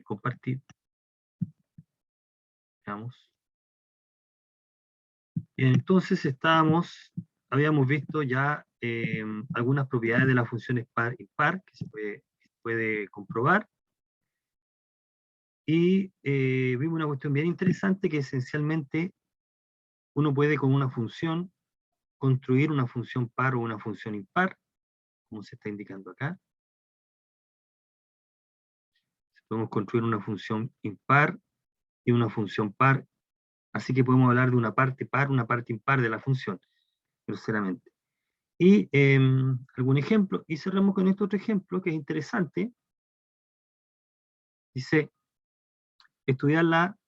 compartir. Veamos. Bien, entonces habíamos visto ya algunas propiedades de las funciones par y impar que se puede comprobar. Y vimos una cuestión bien interesante que esencialmente uno puede con una función construir una función par o una función impar, como se está indicando acá. Podemos construir una función impar y una función par, así que podemos hablar de una parte par, una parte impar de la función, groseramente. Y algún ejemplo, y cerramos con este otro ejemplo que es interesante. Dice, estudiar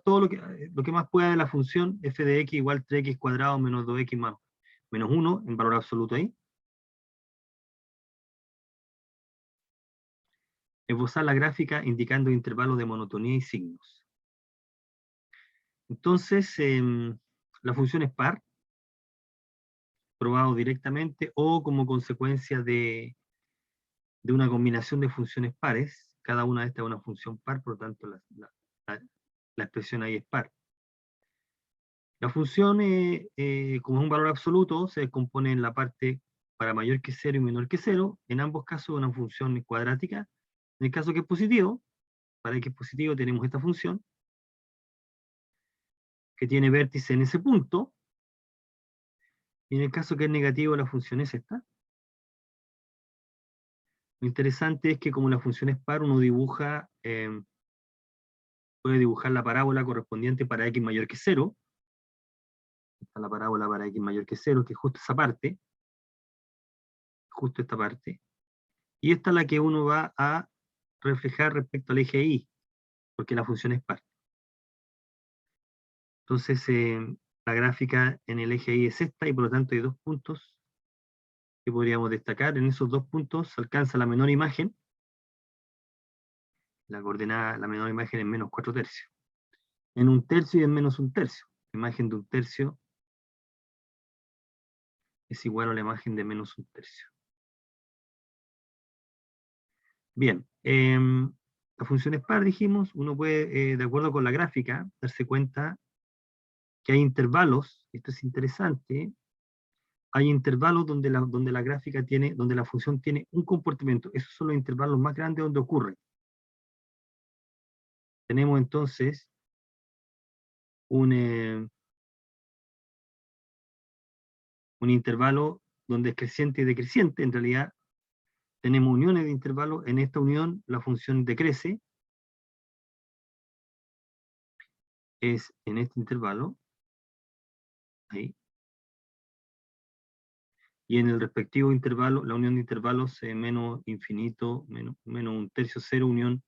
todo lo que más pueda de la función f de x igual 3x cuadrado menos 2x menos 1 en valor absoluto ahí. Esbozar la gráfica indicando intervalos de monotonía y signos. Entonces, la función es par, probado directamente, o como consecuencia de una combinación de funciones pares. Cada una de estas es una función par, por lo tanto la expresión ahí es par. La función, como es un valor absoluto, se descompone en la parte para mayor que 0 y menor que 0. En ambos casos una función cuadrática. En el caso que es positivo, para x positivo tenemos esta función, que tiene vértice en ese punto. Y en el caso que es negativo, la función es esta. Lo interesante es que como la función es par, uno puede dibujar la parábola correspondiente para x mayor que 0. Esta es la parábola para x mayor que 0, que es justo esa parte. Justo esta parte. Y esta es la que uno va a reflejar respecto al eje Y, porque la función es par. Entonces, la gráfica en el eje Y es esta, y por lo tanto hay dos puntos que podríamos destacar. En esos dos puntos se alcanza la menor imagen. La coordenada, la menor imagen es menos 4/3. En 1/3 y en menos 1/3. La imagen de 1/3 es igual a la imagen de menos 1/3. Bien, la función es par, dijimos, uno puede, de acuerdo con la gráfica, darse cuenta que hay intervalos, esto es interesante, hay intervalos donde la gráfica tiene, donde la función tiene un comportamiento. Esos son los intervalos más grandes donde ocurre. Tenemos entonces un intervalo donde es creciente y decreciente. En realidad tenemos uniones de intervalos. En esta unión la función decrece, es en este intervalo, ahí. Y en el respectivo intervalo, la unión de intervalos menos infinito, menos 1/3, 0, unión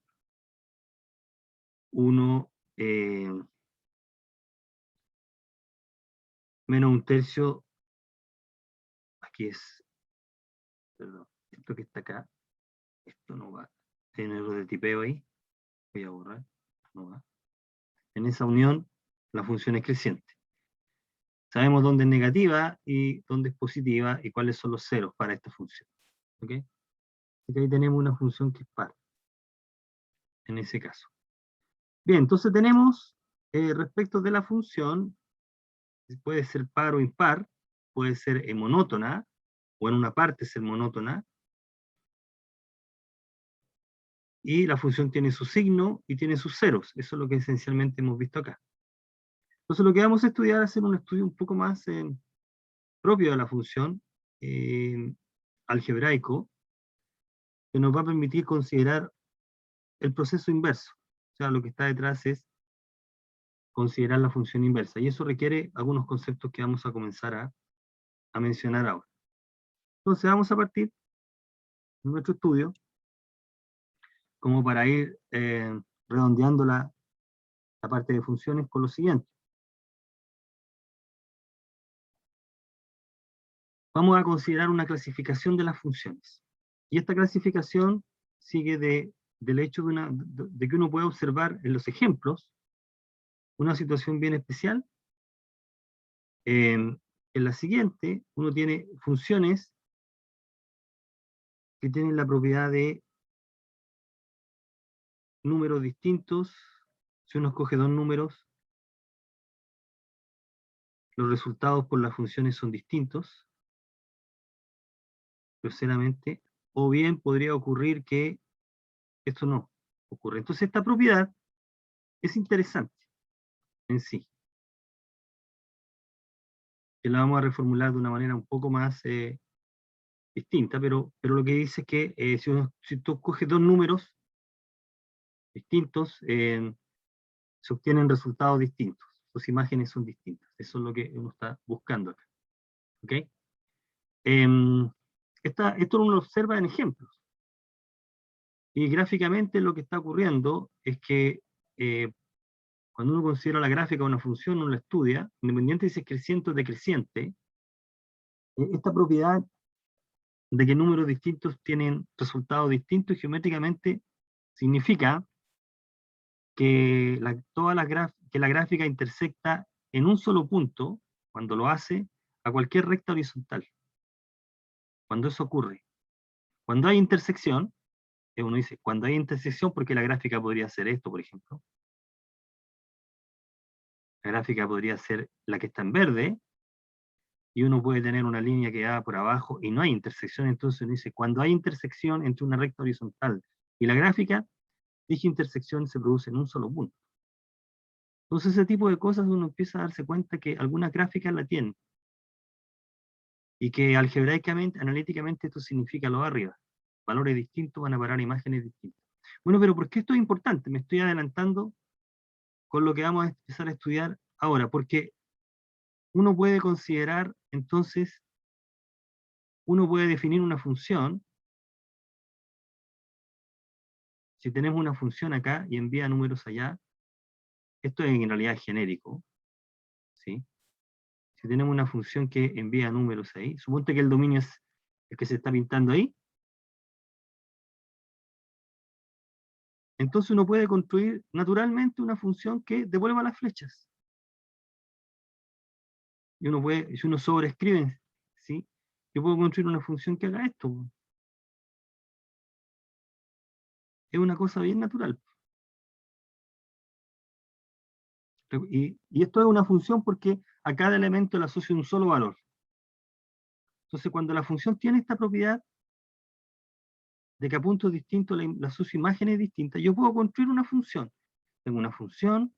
1, menos 1/3, aquí es, perdón, esto que está acá, esto no va, tiene error de tipeo ahí, voy a borrar, no va. En esa unión, la función es creciente. Sabemos dónde es negativa y dónde es positiva y cuáles son los ceros para esta función. ¿Ok? Así que ahí tenemos una función que es par, en ese caso. Bien, entonces tenemos, respecto de la función, puede ser par o impar, puede ser monótona, o en una parte ser monótona, y la función tiene su signo y tiene sus ceros. Eso es lo que esencialmente hemos visto acá. Entonces lo que vamos a estudiar es hacer un estudio un poco más propio de la función, algebraico, que nos va a permitir considerar el proceso inverso. O sea, lo que está detrás es considerar la función inversa. Y eso requiere algunos conceptos que vamos a comenzar a mencionar ahora. Entonces vamos a partir de nuestro estudio, como para ir redondeando la parte de funciones con lo siguiente. Vamos a considerar una clasificación de las funciones. Y esta clasificación sigue del hecho de que uno puede observar en los ejemplos una situación bien especial. En la siguiente, uno tiene funciones que tienen la propiedad de números distintos, si uno escoge dos números, los resultados por las funciones son distintos, groseramente, o bien podría ocurrir que esto no ocurre. Entonces esta propiedad es interesante en sí, que la vamos a reformular de una manera un poco más distinta, pero lo que dice es que si tú coges dos números distintos, se obtienen resultados distintos, sus imágenes son distintas. Eso es lo que uno está buscando acá. ¿Ok? Esto uno lo observa en ejemplos. Y gráficamente lo que está ocurriendo es que cuando uno considera la gráfica de una función, uno la estudia, independiente si es creciente o decreciente, esta propiedad de que números distintos tienen resultados distintos geométricamente significa que la gráfica intersecta en un solo punto, cuando lo hace, a cualquier recta horizontal. Cuando eso ocurre. Cuando hay intersección, uno dice, cuando hay intersección, porque la gráfica podría ser esto, por ejemplo. La gráfica podría ser la que está en verde, y uno puede tener una línea que va por abajo y no hay intersección, entonces uno dice, cuando hay intersección entre una recta horizontal y la gráfica, dicha intersección se produce en un solo punto. Entonces ese tipo de cosas uno empieza a darse cuenta que algunas gráficas la tienen, y que algebraicamente, analíticamente esto significa lo de arriba. Valores distintos van a parar imágenes distintas. Bueno, pero ¿por qué esto es importante? Me estoy adelantando con lo que vamos a empezar a estudiar ahora, porque uno puede considerar, entonces, uno puede definir una función. Si tenemos una función acá y envía números allá, esto es en realidad genérico, ¿sí? Si tenemos una función que envía números ahí, suponte que el dominio es el que se está pintando ahí, entonces uno puede construir naturalmente una función que devuelva las flechas. Y uno puede, si uno sobreescribe, ¿sí? Yo puedo construir una función que haga esto. Es una cosa bien natural. Y esto es una función porque a cada elemento le asocio un solo valor. Entonces, cuando la función tiene esta propiedad de que a puntos distintos le asocio imágenes distintas, yo puedo construir una función. Tengo una función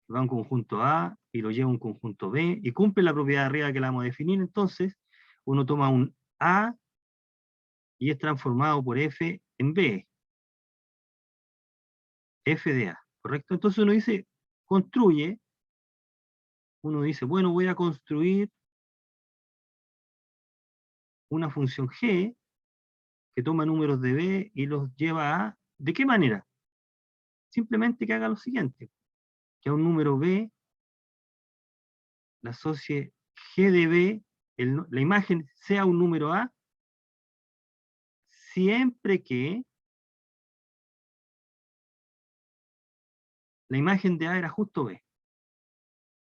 que va a un conjunto A y lo lleva a un conjunto B y cumple la propiedad de arriba que la vamos a definir. Entonces, uno toma un A y es transformado por F en B. F de A, ¿correcto? Entonces uno dice, construye, uno dice, bueno, voy a construir una función G que toma números de B y los lleva a, ¿de qué manera? Simplemente que haga lo siguiente, que a un número B le asocie G de B, la imagen sea un número A, siempre que la imagen de A era justo B.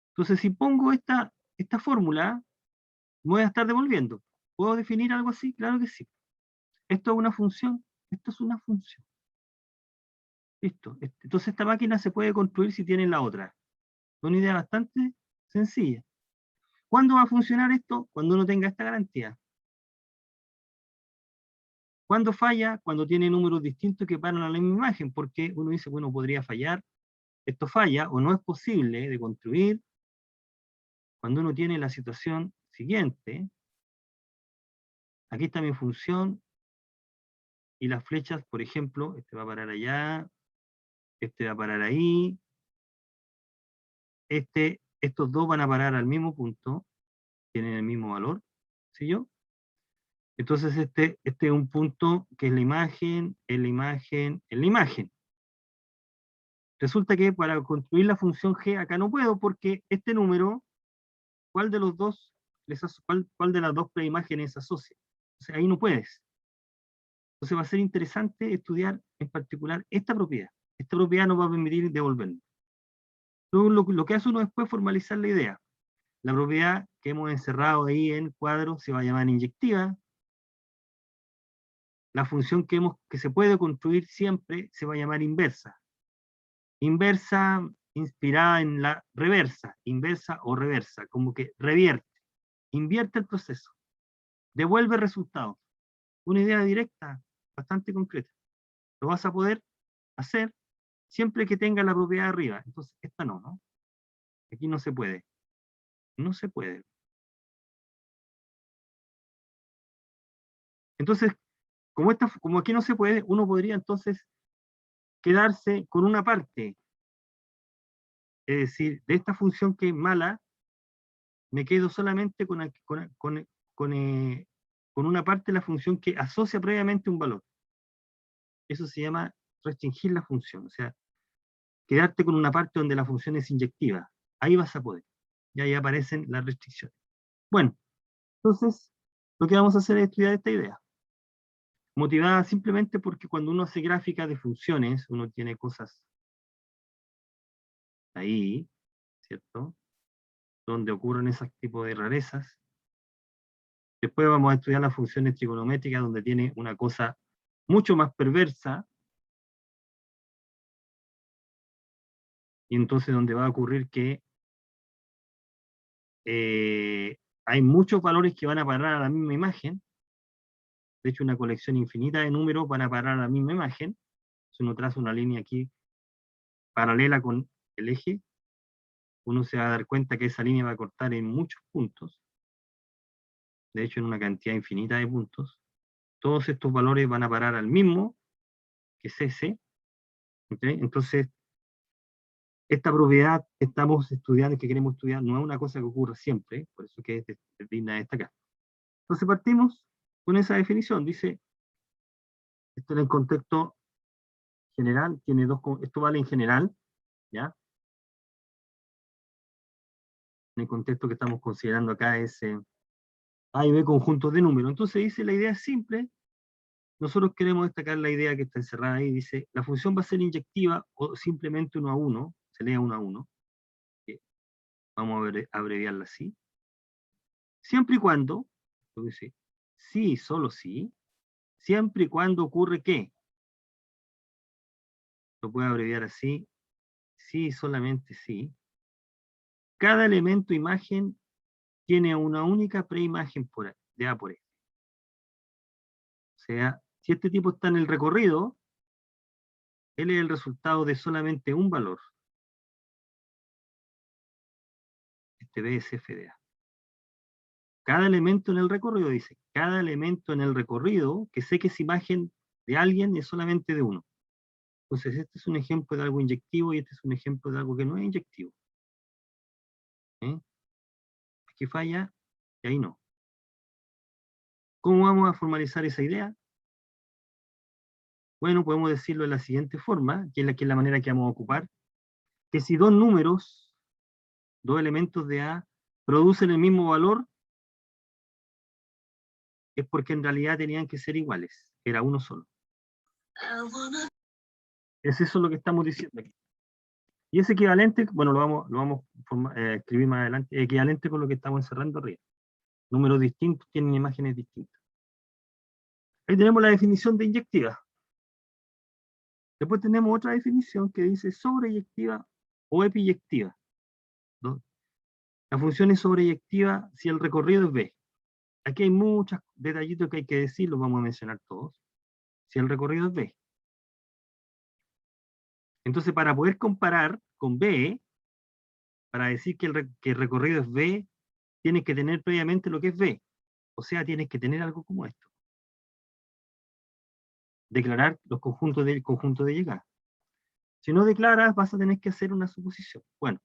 Entonces, si pongo esta fórmula, me voy a estar devolviendo. ¿Puedo definir algo así? Claro que sí. Esto es una función, esto es una función. Listo. Entonces esta máquina se puede construir si tiene la otra. Es una idea bastante sencilla. ¿Cuándo va a funcionar esto? Cuando uno tenga esta garantía. ¿Cuándo falla? Cuando tiene números distintos que paran a la misma imagen, porque uno dice, bueno, podría fallar, esto falla, o no es posible de construir, cuando uno tiene la situación siguiente, aquí está mi función, y las flechas, por ejemplo, este va a parar allá, este va a parar ahí, estos dos van a parar al mismo punto, tienen el mismo valor, ¿sí yo? Entonces este es un punto que es la imagen, en la imagen, en la imagen. Resulta que para construir la función g acá no puedo porque este número, ¿cuál de los dos, cuál de las dos preimágenes se asocia? O sea, ahí no puedes. Entonces va a ser interesante estudiar en particular esta propiedad. Esta propiedad nos va a permitir devolverlo. Luego lo que hace uno después es formalizar la idea. La propiedad que hemos encerrado ahí en cuadro se va a llamar inyectiva. la función que se puede construir siempre se va a llamar inversa. Inversa inspirada en la reversa, inversa o reversa, como que revierte, invierte el proceso, devuelve resultados. Una idea directa, bastante concreta. Lo vas a poder hacer siempre que tenga la propiedad arriba. Entonces, esta no, ¿no? Aquí no se puede. No se puede. Entonces, como aquí no se puede, uno podría entonces quedarse con una parte. Es decir, de esta función que es mala, me quedo solamente con una parte de la función que asocia previamente un valor. Eso se llama restringir la función, o sea, quedarte con una parte donde la función es inyectiva. Ahí vas a poder. Y ahí aparecen las restricciones. Bueno, entonces, lo que vamos a hacer es estudiar esta idea. Motivada simplemente porque cuando uno hace gráficas de funciones, uno tiene cosas ahí, ¿cierto? Donde ocurren esos tipos de rarezas. Después vamos a estudiar las funciones trigonométricas, donde tiene una cosa mucho más perversa, y entonces donde va a ocurrir que hay muchos valores que van a parar a la misma imagen. De hecho, una colección infinita de números van a parar a la misma imagen. Si uno traza una línea aquí paralela con el eje, uno se va a dar cuenta que esa línea va a cortar en muchos puntos, de hecho en una cantidad infinita de puntos. Todos estos valores van a parar al mismo, que es ese. ¿Okay? Entonces, esta propiedad que estamos estudiando, que queremos estudiar, no es una cosa que ocurre siempre, por eso que es digna de destacar. Entonces partimos con esa definición. Dice, esto en el contexto general, tiene esto vale en general, ¿ya? En el contexto que estamos considerando acá es A y B conjuntos de números. Entonces dice, la idea es simple. Nosotros queremos destacar la idea que está encerrada ahí. Dice, la función va a ser inyectiva o simplemente 1 a 1, se lee 1 a 1. Vamos a abreviarla así. Siempre y cuando, dice, sí, solo sí, siempre y cuando ocurre que, lo puedo abreviar así, sí, solamente sí, cada elemento imagen tiene una única preimagen de A por E. O sea, si este tipo está en el recorrido, él es el resultado de solamente un valor. Este B es F de A. Cada elemento en el recorrido, dice, cada elemento en el recorrido, que sé que es imagen de alguien, es solamente de uno. Entonces, este es un ejemplo de algo inyectivo y este es un ejemplo de algo que no es inyectivo. ¿Eh? Aquí falla y ahí no. ¿Cómo vamos a formalizar esa idea? Bueno, podemos decirlo de la siguiente forma, que es la manera que vamos a ocupar, que si dos números, dos elementos de A, producen el mismo valor, es porque en realidad tenían que ser iguales, era uno solo. Es eso lo que estamos diciendo aquí. Y es equivalente, bueno, lo vamos a escribir más adelante, equivalente con lo que estamos encerrando arriba. Números distintos tienen imágenes distintas. Ahí tenemos la definición de inyectiva. Después tenemos otra definición que dice sobreyectiva o epiyectiva. ¿No? La función es sobreyectiva si el recorrido es B. Aquí hay muchos detallitos que hay que decir, los vamos a mencionar todos. Si el recorrido es B. Entonces, para poder comparar con B, para decir que el recorrido es B, tienes que tener previamente lo que es B. O sea, tienes que tener algo como esto. Declarar los conjuntos del conjunto de llegada. Si no declaras, vas a tener que hacer una suposición. Bueno,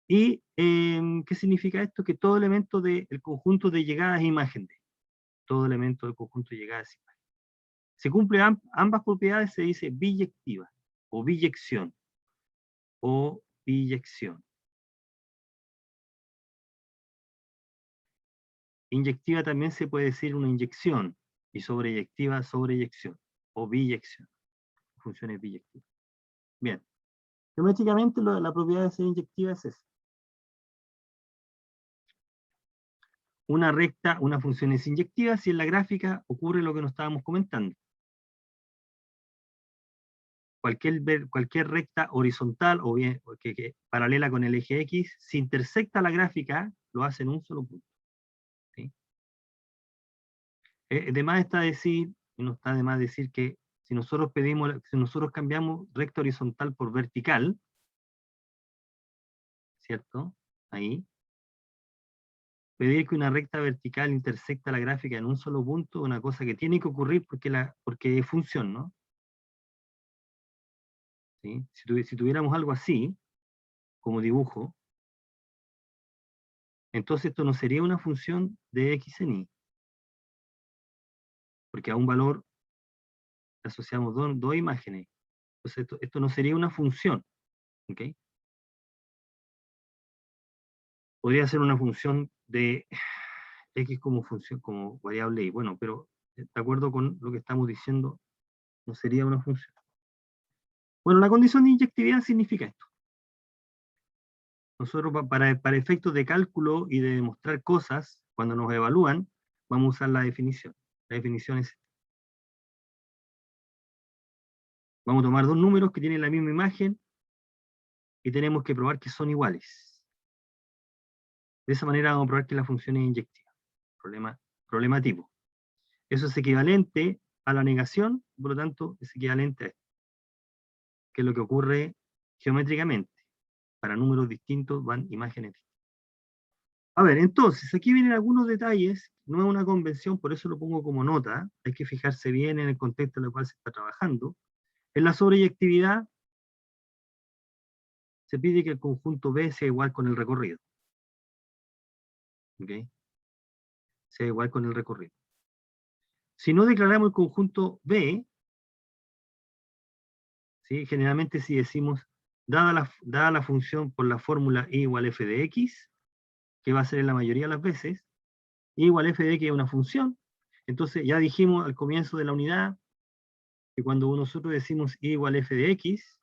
¿y qué significa esto? Que todo elemento del conjunto de llegada es imagen de. Todo elemento del conjunto de llegada es imagen. Si cumple ambas propiedades, se dice biyectiva, o biyección, o biyección. Inyectiva también se puede decir una inyección, y sobreyectiva, sobreyección, o biyección. Funciones biyectivas. Bien. Geométricamente la propiedad de ser inyectiva es esa. Una recta, una función es inyectiva si en la gráfica ocurre lo que nos estábamos comentando. cualquier recta horizontal o bien que paralela con el eje X, si intersecta la gráfica, lo hace en un solo punto. ¿Sí? De más está decir, y no está de más decir que si nosotros cambiamos recta horizontal por vertical, ¿cierto? Ahí. Pedir que una recta vertical intersecta la gráfica en un solo punto, una cosa que tiene que ocurrir porque es función, ¿no? ¿Sí? Si tuviéramos algo así, como dibujo, entonces esto no sería una función de x en y, porque a un valor le asociamos dos imágenes. Entonces esto no sería una función, ¿ok? Podría ser una función de x como función, como variable y, bueno, pero de acuerdo con lo que estamos diciendo, no sería una función. Bueno, la condición de inyectividad significa esto. Nosotros para efectos de cálculo y de demostrar cosas, cuando nos evalúan, vamos a usar la definición. La definición es, vamos a tomar dos números que tienen la misma imagen y tenemos que probar que son iguales. De esa manera vamos a probar que la función es inyectiva. Problema tipo. Eso es equivalente a la negación, por lo tanto es equivalente a esto, que es lo que ocurre geométricamente. Para números distintos van imágenes distintas. A ver, entonces, aquí vienen algunos detalles, no es una convención, por eso lo pongo como nota, hay que fijarse bien en el contexto en el cual se está trabajando. En la sobreyectividad se pide que el conjunto B sea igual con el recorrido. ¿Ok? Sea igual con el recorrido. Si no declaramos el conjunto B, ¿sí? Generalmente si decimos, dada la función por la fórmula y igual f de x, que va a ser en la mayoría de las veces, y igual f de x es una función, entonces ya dijimos al comienzo de la unidad, que cuando nosotros decimos y igual f de x,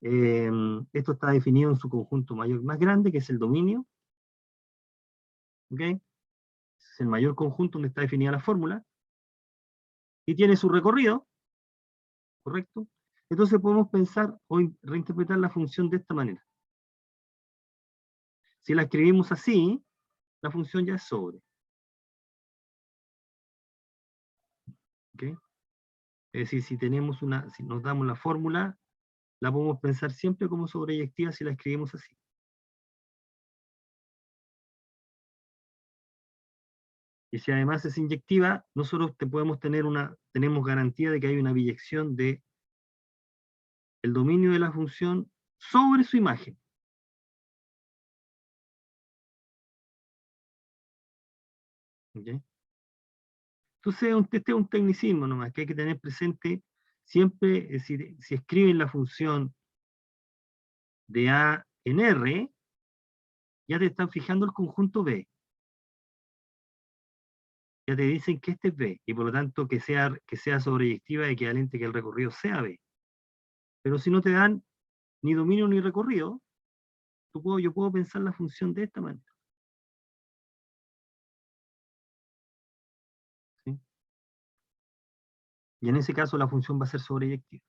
esto está definido en su conjunto mayor más grande, que es el dominio, ¿ok? Es el mayor conjunto donde está definida la fórmula, y tiene su recorrido, ¿correcto? Entonces podemos pensar o reinterpretar la función de esta manera. Si la escribimos así, la función ya es sobre. ¿Ok? Es decir, si nos damos la fórmula, la podemos pensar siempre como sobreyectiva si la escribimos así. Y si además es inyectiva, nosotros tenemos garantía de que hay una biyección de el dominio de la función sobre su imagen. ¿Okay? Entonces, este es un tecnicismo nomás, que hay que tener presente siempre, es decir, si escriben la función de A en R, ya te están fijando el conjunto B. Ya te dicen que este es B, y por lo tanto que sea sobreyectiva equivalente que el recorrido sea B. Pero si no te dan ni dominio ni recorrido, yo puedo pensar la función de esta manera. ¿Sí? Y en ese caso la función va a ser sobreyectiva.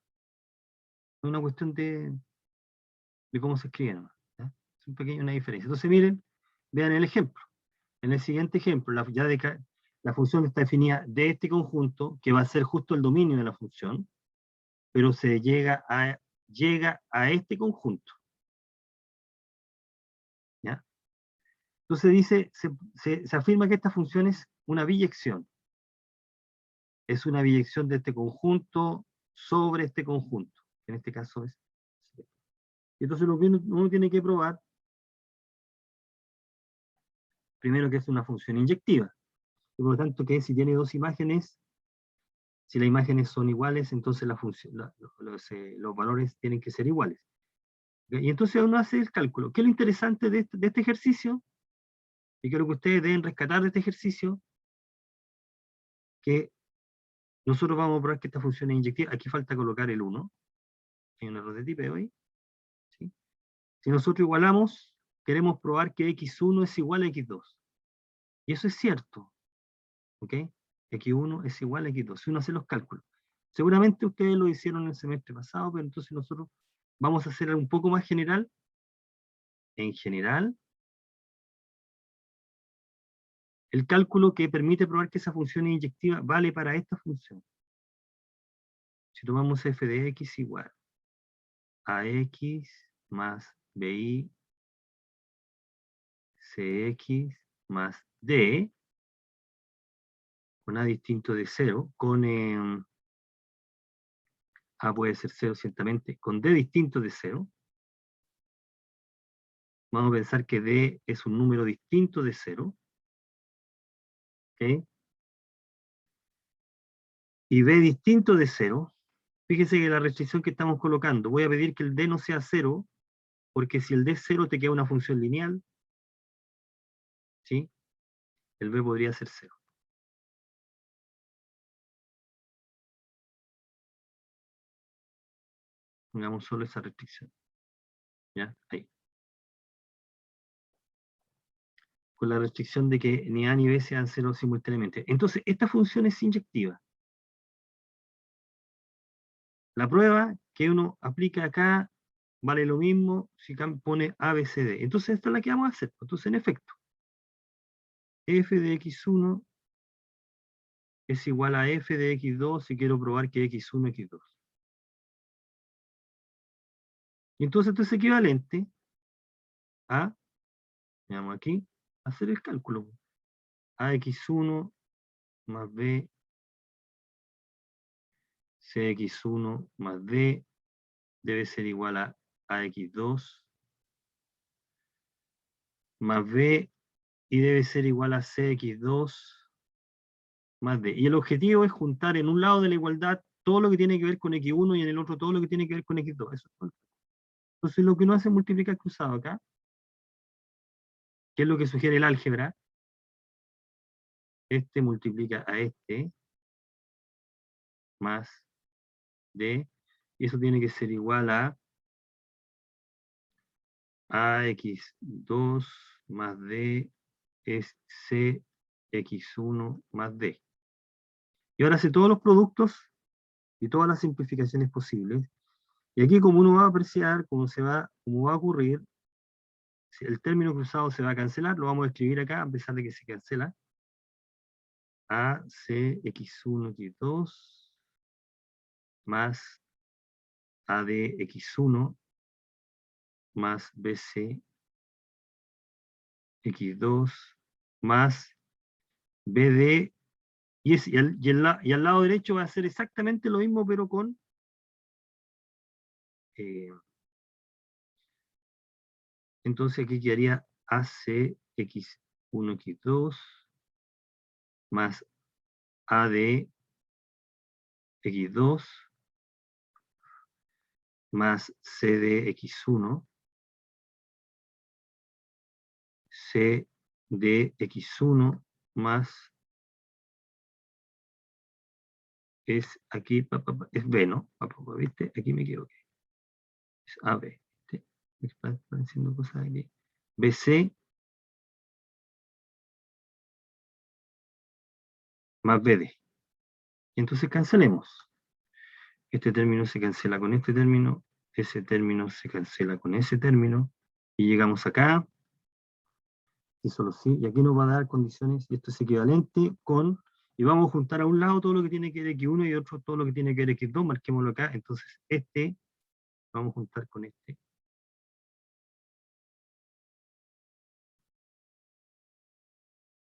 Es una cuestión de cómo se escribe nomás, ¿ya? Es una diferencia. Entonces miren, vean el ejemplo. En el siguiente ejemplo, la función está definida de este conjunto, que va a ser justo el dominio de la función, pero se llega a este conjunto. ¿Ya? Entonces dice, se afirma que esta función es una biyección. Es una biyección de este conjunto sobre este conjunto. En este caso es. Y entonces uno tiene que probar, primero, que es una función inyectiva. Y por lo tanto, que si tiene dos imágenes, si las imágenes son iguales, entonces los valores tienen que ser iguales. Y entonces uno hace el cálculo. ¿Qué es lo interesante de este ejercicio? Y creo que ustedes deben rescatar de este ejercicio, que nosotros vamos a probar que esta función es inyectiva. Aquí falta colocar el 1. Hay un error de tipeo ahí. ¿Sí? Si nosotros igualamos, queremos probar que x1 es igual a x2. Y eso es cierto. ¿Ok? X1 es igual a x2. Si uno hace los cálculos. Seguramente ustedes lo hicieron el semestre pasado, pero entonces nosotros vamos a hacer un poco más general. En general, el cálculo que permite probar que esa función es inyectiva vale para esta función. Si tomamos f de x igual a x más bi cx más d, con a distinto de 0, con a puede ser 0 ciertamente, con d distinto de 0, vamos a pensar que d es un número distinto de 0, ¿ok? Y b distinto de 0, fíjese que la restricción que estamos colocando, voy a pedir que el d no sea 0, porque si el d es 0 te queda una función lineal, ¿sí? El b podría ser 0. Pongamos solo esa restricción. ¿Ya? Ahí. Con la restricción de que ni a ni b sean 0 simultáneamente. Entonces, esta función es inyectiva. La prueba que uno aplica acá vale lo mismo si pone a, b, c, d. Entonces, esta es la que vamos a hacer. Entonces, en efecto, f de x1 es igual a f de x2 si quiero probar que x1 es x2. Y entonces, esto es equivalente a, veamos aquí, hacer el cálculo. A x1 más b cx1 más d debe ser igual a ax2 más b y debe ser igual a cx2 más d. Y el objetivo es juntar en un lado de la igualdad todo lo que tiene que ver con x1 y en el otro todo lo que tiene que ver con x2. Eso es todo. Entonces lo que uno hace es multiplicar cruzado acá, que es lo que sugiere el álgebra. Este multiplica a este más d, y eso tiene que ser igual a ax2 más d es cx1 más d. Y ahora hace todos los productos y todas las simplificaciones posibles. Y aquí, como uno va a apreciar, como va a ocurrir, si el término cruzado se va a cancelar, lo vamos a escribir acá, a pesar de que se cancela. A c x1 x2 más a d x1 más bc x2 más bd, y al lado derecho va a ser exactamente lo mismo, pero con entonces aquí quedaría AC x1 x2 más AD x2 más CD x1 CD x1 más es aquí, es B, ¿no? ¿Viste? Aquí me equivoqué. Es AB. ¿Viste? Están haciendo cosas aquí. BC más BD. Y entonces cancelemos. Este término se cancela con este término, ese término se cancela con ese término, y llegamos acá, y solo sí, y aquí nos va a dar condiciones, y esto es equivalente con, y vamos a juntar a un lado todo lo que tiene que ver x1 y otro todo lo que tiene que ver x2, marquémoslo acá, entonces este, vamos a juntar con este.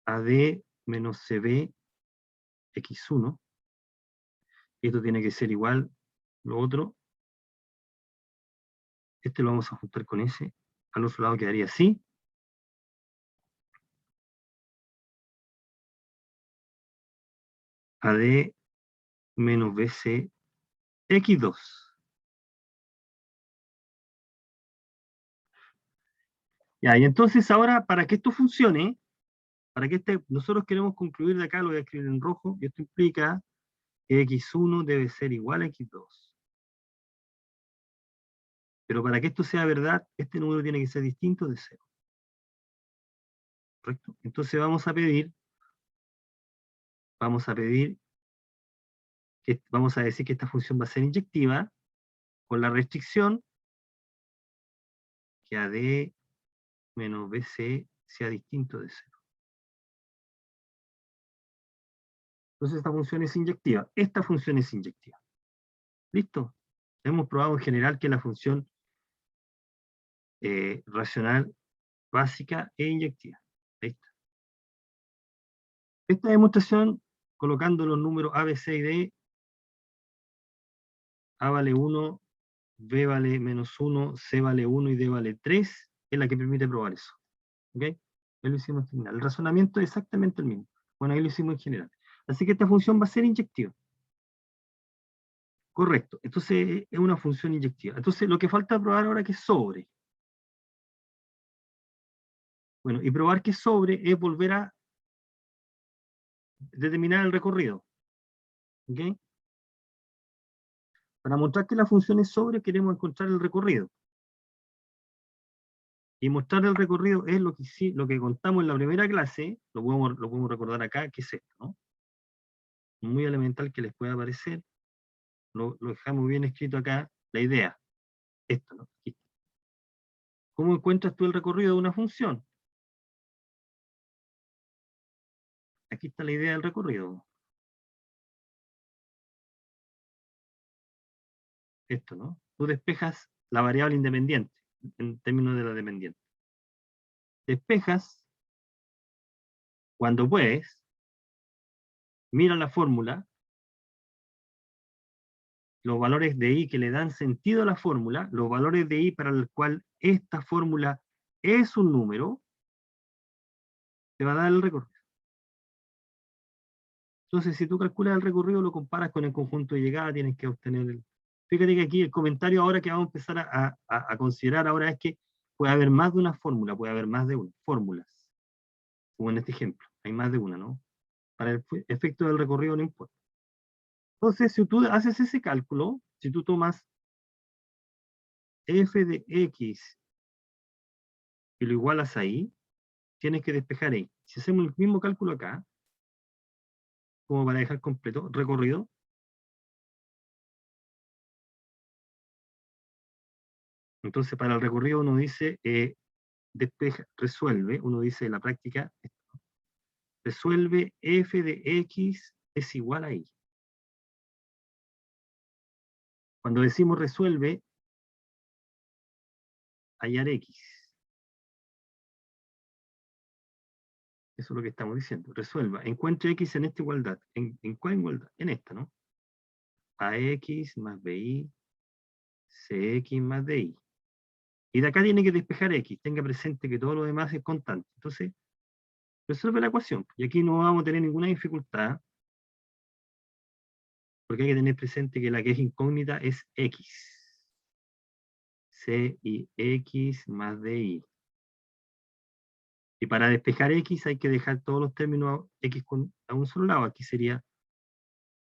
AD menos CB x1, y esto tiene que ser igual, lo otro, este lo vamos a juntar con ese, al otro lado quedaría así, AD menos BC x2. Ya, y entonces ahora, para que esto funcione, para que nosotros queremos concluir de acá, lo voy a escribir en rojo, y esto implica que x1 debe ser igual a x2. Pero para que esto sea verdad, este número tiene que ser distinto de 0. ¿Correcto? Entonces vamos a pedir que vamos a decir que esta función va a ser inyectiva, con la restricción que AD menos BC sea distinto de 0. Entonces esta función es inyectiva. Esta función es inyectiva. ¿Listo? Hemos probado en general que la función racional básica e inyectiva. Ahí está. Esta demostración, colocando los números A, B, C y D, A vale 1, B vale menos 1, C vale 1 y D vale 3, es la que permite probar eso. ¿Ok? Ahí lo hicimos en general. El razonamiento es exactamente el mismo. Bueno, ahí lo hicimos en general. Así que esta función va a ser inyectiva. Correcto. Entonces es una función inyectiva. Entonces lo que falta probar ahora que es sobre. Bueno, y probar que es sobre es volver a determinar el recorrido. ¿Ok? Para mostrar que la función es sobre, queremos encontrar el recorrido. Y mostrar el recorrido es lo que contamos en la primera clase, lo podemos recordar acá, que es esto, ¿no? Muy elemental que les pueda parecer, lo dejamos bien escrito acá, la idea, esto, ¿no? Aquí. ¿Cómo encuentras tú el recorrido de una función? Aquí está la idea del recorrido. Esto, ¿no? Tú despejas la variable independiente, en términos de la dependiente. Despejas cuando puedes, mira la fórmula, los valores de i que le dan sentido a la fórmula, los valores de i para el cual esta fórmula es un número, te va a dar el recorrido. Entonces, si tú calculas el recorrido, lo comparas con el conjunto de llegada, tienes que obtener el... Fíjate que aquí el comentario ahora que vamos a empezar a considerar ahora es que puede haber más de una fórmula, puede haber más de una, fórmulas. Como en este ejemplo, hay más de una, ¿no? Para el efecto del recorrido no importa. Entonces, si tú haces ese cálculo, si tú tomas f de x y lo igualas ahí, tienes que despejar y. Si hacemos el mismo cálculo acá, como para dejar completo, recorrido, entonces para el recorrido uno dice, despeja, resuelve, uno dice en la práctica, resuelve f de x es igual a y. Cuando decimos resuelve, hallar x. Eso es lo que estamos diciendo. Resuelva, encuentre x en esta igualdad. ¿En cuál igualdad? En esta, ¿no? AX más BI, CX más DI. Y de acá tiene que despejar x. Tenga presente que todo lo demás es constante. Entonces, resuelve la ecuación. Y aquí no vamos a tener ninguna dificultad, porque hay que tener presente que la que es incógnita es x. C y x más DI. Y para despejar x hay que dejar todos los términos x a un solo lado. Aquí sería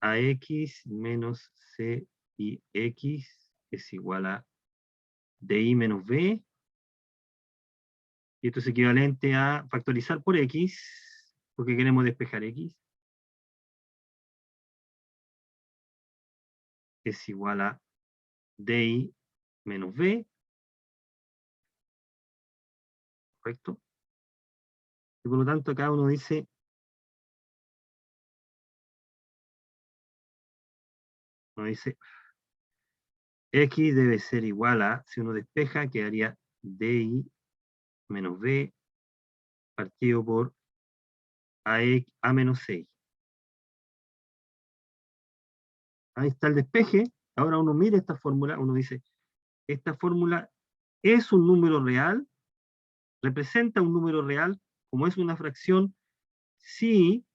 ax menos c y x es igual a di menos b. Y esto es equivalente a factorizar por x, porque queremos despejar x. Es igual a di menos b. ¿Correcto? Y por lo tanto acá uno dice x debe ser igual a, si uno despeja, quedaría di menos b partido por a menos 6. Ahí está el despeje. Ahora uno mira esta fórmula, uno dice, esta fórmula es un número real, representa un número real, como es una fracción, sí,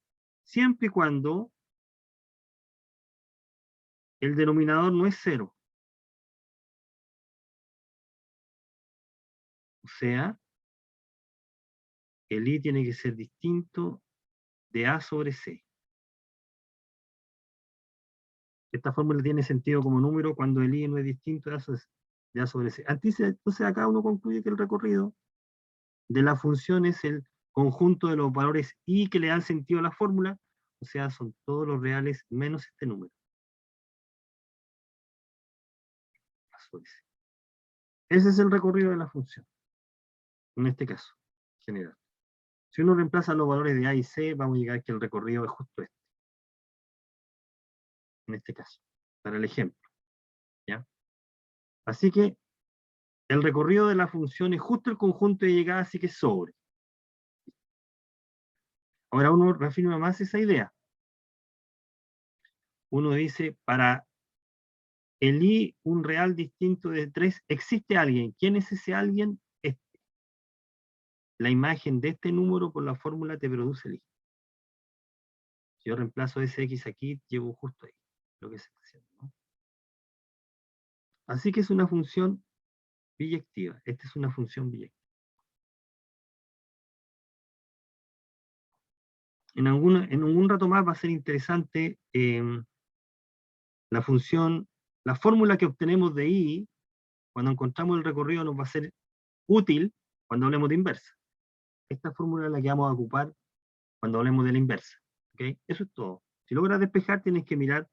siempre y cuando el denominador no es 0. O sea, el i tiene que ser distinto de a sobre c. Esta fórmula tiene sentido como número cuando el i no es distinto de a sobre c. Entonces acá uno concluye que el recorrido de la función es el conjunto de los valores i que le dan sentido a la fórmula, o sea, son todos los reales menos este número. sobre C. Ese es el recorrido de la función, en este caso, general. Si uno reemplaza los valores de A y C, vamos a llegar a que el recorrido es justo este. En este caso, para el ejemplo. ¿Ya? Así que el recorrido de la función es justo el conjunto de llegada, así que es sobre. Ahora uno reafirma más esa idea. Uno dice, para el I, un real distinto de 3, existe alguien. ¿Quién es ese alguien? Este. La imagen de este número por la fórmula te produce el I. Si yo reemplazo ese X aquí, llevo justo ahí, lo que se está haciendo, ¿no? Así que es una función biyectiva. Esta es una función biyectiva. En algún rato más va a ser interesante la función, la fórmula que obtenemos de I, cuando encontramos el recorrido, nos va a ser útil cuando hablemos de inversa. Esta fórmula es la que vamos a ocupar cuando hablemos de la inversa. ¿Okay? Eso es todo. Si logras despejar, tienes que mirar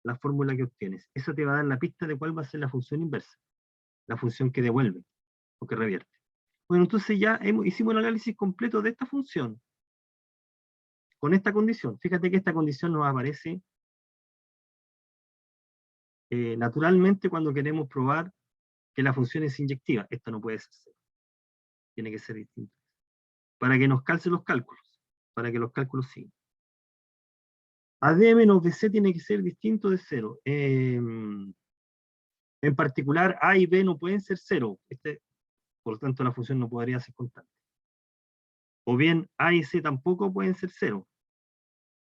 la fórmula que obtienes. Eso te va a dar la pista de cuál va a ser la función inversa, la función que devuelve o que revierte. Bueno, entonces ya hicimos el análisis completo de esta función con esta condición. Fíjate que esta condición nos aparece naturalmente cuando queremos probar que la función es inyectiva. Esto no puede ser cero. Tiene que ser distinto. Para que nos calcen los cálculos. Para que los cálculos sigan. AD menos BC tiene que ser distinto de cero. En particular, A y B no pueden ser cero. Por lo tanto, la función no podría ser constante. O bien, A y C tampoco pueden ser cero.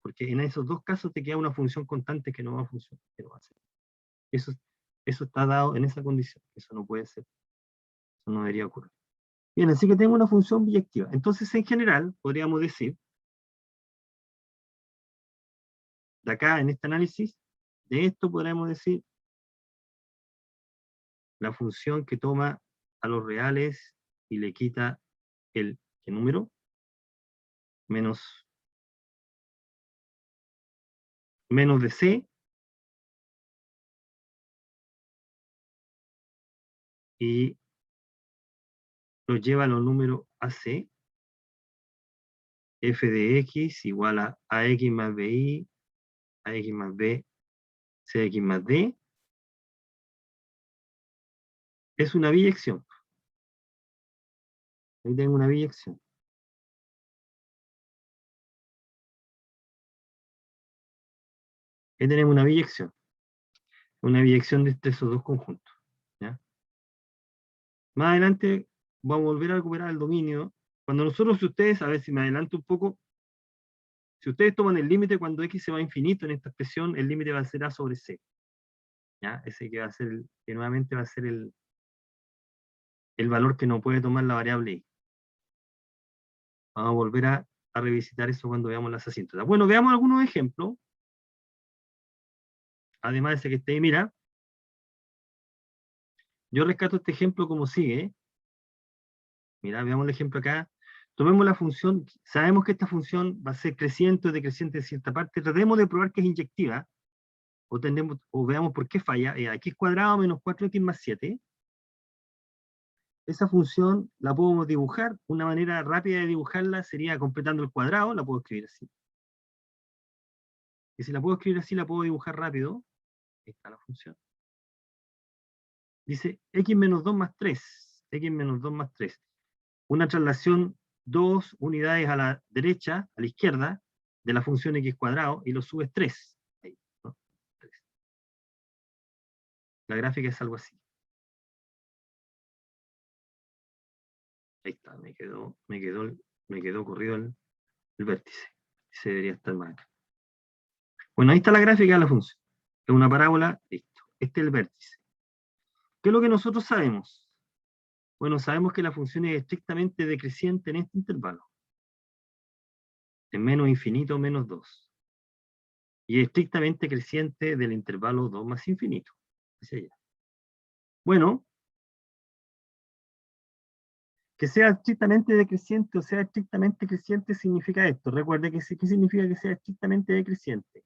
Porque en esos dos casos te queda una función constante que no va a funcionar. Que no va a ser. Eso está dado en esa condición. Eso no puede ser. Eso no debería ocurrir. Bien, así que tengo una función biyectiva. Entonces, en general, podríamos decir, de acá en este análisis, de esto podríamos decir la función que toma a los reales y le quita el ¿qué número? Menos de C, y los lleva a los números AC, f de x igual a ax más bi, ax más b, cx más d, es una biyección. Ahí tengo una biyección. Ahí tenemos una biyección. Una biyección de esos dos conjuntos. ¿Ya? Más adelante vamos a volver a recuperar el dominio. Cuando nosotros, si ustedes, a ver si me adelanto un poco, si ustedes toman el límite cuando x se va a infinito en esta expresión, el límite va a ser a sobre c. ¿Ya? Ese que va a ser, que nuevamente va a ser el valor que no puede tomar la variable y. Vamos a volver a revisitar eso cuando veamos las asíntotas. Bueno, veamos algunos ejemplos. Además de ese que esté ahí, mira. Yo rescato este ejemplo como sigue. Mira, veamos el ejemplo acá. Tomemos la función, sabemos que esta función va a ser creciente o decreciente en cierta parte. Tratemos de probar que es inyectiva. O veamos por qué falla. X cuadrado menos 4x más 7. Esa función la podemos dibujar. Una manera rápida de dibujarla sería completando el cuadrado. La puedo escribir así. Y si la puedo escribir así, la puedo dibujar rápido. Ahí está la función. Dice x menos 2 más 3. X menos 2 más 3. Una traslación 2 unidades a la derecha, a la izquierda, de la función x cuadrado, y lo subes 3. Ahí, ¿no? 3. La gráfica es algo así. Ahí está, me quedó corrido el vértice. Se debería estar más acá. Bueno, ahí está la gráfica de la función. Es una parábola, listo. Este es el vértice. ¿Qué es lo que nosotros sabemos? Bueno, sabemos que la función es estrictamente decreciente en este intervalo. De menos infinito menos 2. Y estrictamente creciente del intervalo 2 más infinito. Hacia allá. Bueno, que sea estrictamente decreciente o sea estrictamente creciente significa esto. Recuerde que ¿qué significa que sea estrictamente decreciente?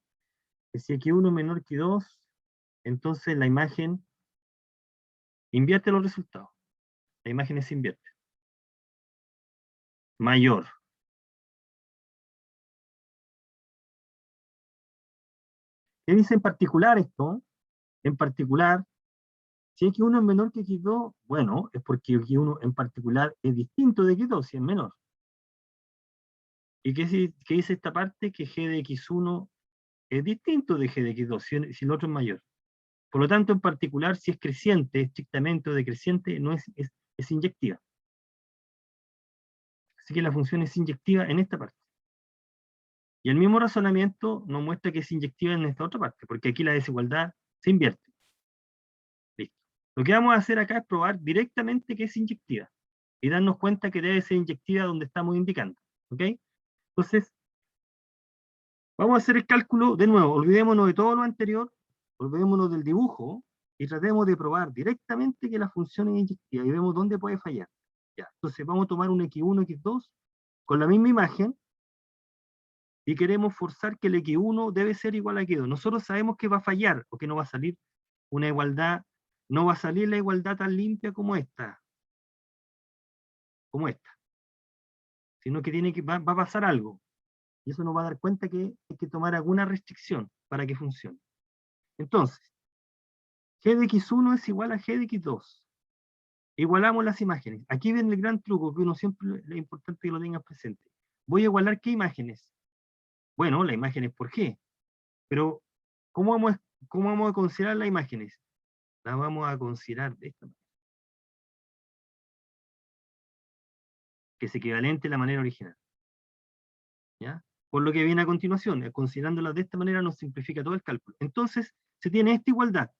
Que si x1 es menor que 2, entonces la imagen Invierte los resultados. La imagen se invierte. Mayor. ¿Qué dice en particular esto? En particular, si X1 es menor que X2, bueno, es porque X1 en particular es distinto de X2, si es menor. ¿Y qué dice esta parte? Que G de X1 es distinto de G de X2, si el otro es mayor. Por lo tanto, en particular, si es creciente, estrictamente o decreciente, no es inyectiva. Así que la función es inyectiva en esta parte. Y el mismo razonamiento nos muestra que es inyectiva en esta otra parte, porque aquí la desigualdad se invierte. Listo. Lo que vamos a hacer acá es probar directamente que es inyectiva y darnos cuenta que debe ser inyectiva donde estamos indicando. ¿Ok? Entonces, vamos a hacer el cálculo de nuevo. Olvidémonos de todo lo anterior, olvidémonos del dibujo y tratemos de probar directamente que la función es inyectiva y vemos dónde puede fallar. Ya, entonces vamos a tomar un X1, X2 con la misma imagen y queremos forzar que el X1 debe ser igual a X2. Nosotros sabemos que va a fallar o que no va a salir una igualdad, no va a salir la igualdad tan limpia como esta, sino que va a pasar algo. Y eso nos va a dar cuenta que hay que tomar alguna restricción para que funcione. Entonces, G de X1 es igual a G de X2. Igualamos las imágenes. Aquí viene el gran truco que uno siempre es importante que lo tengas presente. Voy a igualar ¿qué imágenes? Bueno, las imágenes por G. Pero, ¿cómo vamos a considerar las imágenes? Las vamos a considerar de esta manera, que es equivalente a la manera original. ¿Ya? Por lo que viene a continuación, considerándolas de esta manera nos simplifica todo el cálculo. Entonces, se tiene esta igualdad.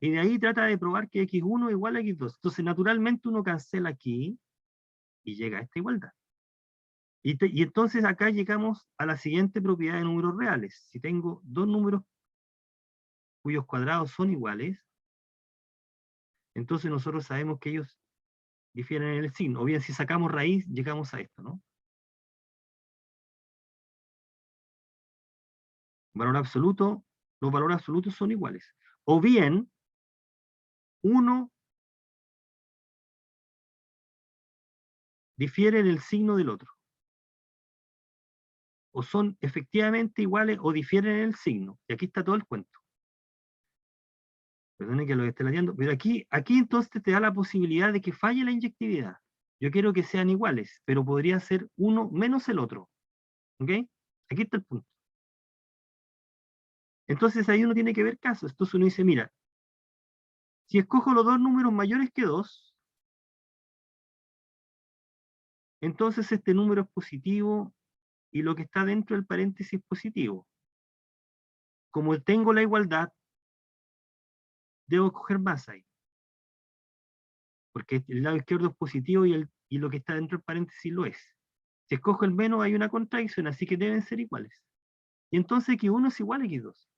Y de ahí trata de probar que X1 es igual a X2. Entonces, naturalmente uno cancela aquí y llega a esta igualdad. Y entonces acá llegamos a la siguiente propiedad de números reales. Si tengo dos números cuyos cuadrados son iguales, entonces nosotros sabemos que ellos difieren en el signo. O bien, si sacamos raíz, llegamos a esto, ¿no? Valor absoluto, los valores absolutos son iguales. O bien, uno difiere en el signo del otro. O son efectivamente iguales o difieren en el signo. Y aquí está todo el cuento. Perdone que lo esté lateando, pero aquí entonces te da la posibilidad de que falle la inyectividad. Yo quiero que sean iguales, pero podría ser uno menos el otro. ¿Ok? Aquí está el punto. Entonces ahí uno tiene que ver casos. Entonces uno dice, mira, si escojo los dos números mayores que 2, entonces este número es positivo y lo que está dentro del paréntesis es positivo. Como tengo la igualdad, debo coger más ahí. Porque el lado izquierdo es positivo y lo que está dentro del paréntesis lo es. Si escojo el menos hay una contradicción, así que deben ser iguales. Y entonces X1 es igual a X2.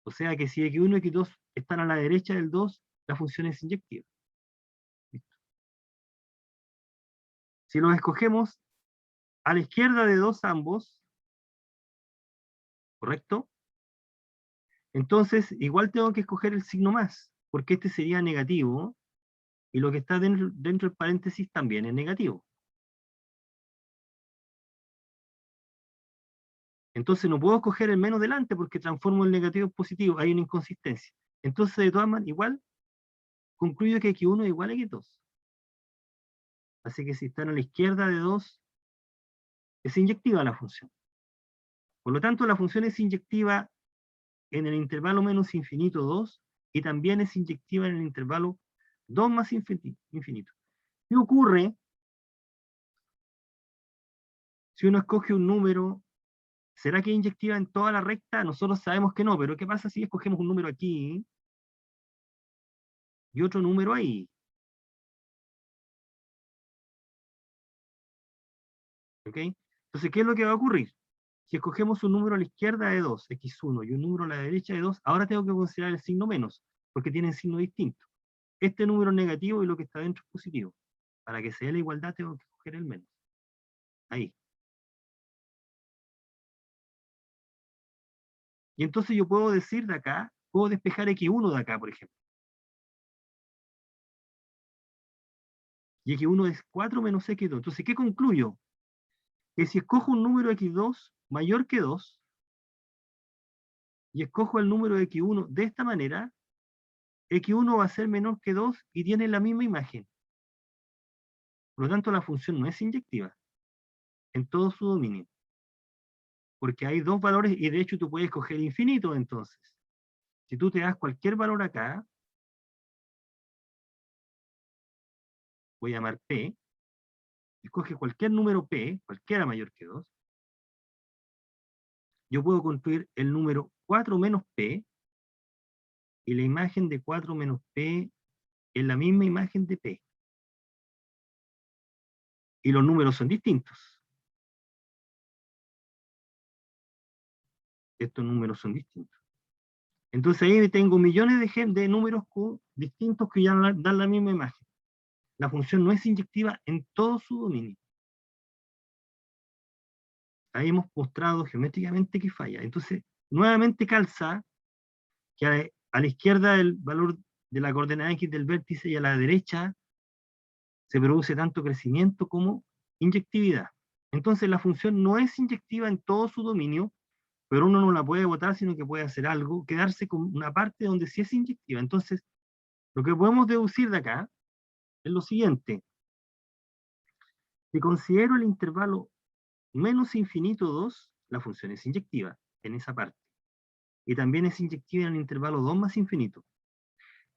O sea que si X1 y X2 están a la derecha del 2, la función es inyectiva. ¿Listo? Si los escogemos a la izquierda de 2 ambos, ¿correcto? Entonces, igual tengo que escoger el signo más, porque este sería negativo, y lo que está dentro del paréntesis también es negativo. Entonces no puedo escoger el menos delante porque transformo el negativo en positivo, hay una inconsistencia. Entonces, de todas maneras, igual, concluyo que X1 es igual a X2. Así que si están a la izquierda de 2, es inyectiva la función. Por lo tanto, la función es inyectiva en el intervalo menos infinito 2 y también es inyectiva en el intervalo 2 más infinito. ¿Qué ocurre si uno escoge un número? ¿Será que es inyectiva en toda la recta? Nosotros sabemos que no, pero ¿qué pasa si escogemos un número aquí y otro número ahí? ¿Ok? Entonces, ¿qué es lo que va a ocurrir? Si escogemos un número a la izquierda de 2, x1, y un número a la derecha de 2, ahora tengo que considerar el signo menos, porque tienen signo distinto. Este número es negativo y lo que está dentro es positivo. Para que se dé la igualdad tengo que escoger el menos. Ahí. Y entonces yo puedo decir de acá, puedo despejar x1 de acá, por ejemplo. Y x1 es 4 menos x2. Entonces, ¿qué concluyo? Que si escojo un número x2 mayor que 2, y escojo el número x1 de esta manera, x1 va a ser menor que 2 y tiene la misma imagen. Por lo tanto, la función no es inyectiva en todo su dominio. Porque hay dos valores y de hecho tú puedes escoger infinito entonces. Si tú te das cualquier valor acá, voy a llamar P, escoge cualquier número P, cualquiera mayor que 2, yo puedo construir el número 4 menos P, y la imagen de 4 menos P es la misma imagen de P. Y los números son distintos. Estos números son distintos. Entonces ahí tengo millones de números distintos que ya dan la misma imagen. La función no es inyectiva en todo su dominio. Ahí hemos mostrado geométricamente que falla. Entonces, nuevamente calza que a la izquierda el valor de la coordenada X del vértice y a la derecha se produce tanto crecimiento como inyectividad. Entonces la función no es inyectiva en todo su dominio, pero uno no la puede botar, sino que puede hacer algo, quedarse con una parte donde sí es inyectiva. Entonces, lo que podemos deducir de acá es lo siguiente. Si considero el intervalo menos infinito 2, la función es inyectiva en esa parte. Y también es inyectiva en el intervalo 2 más infinito.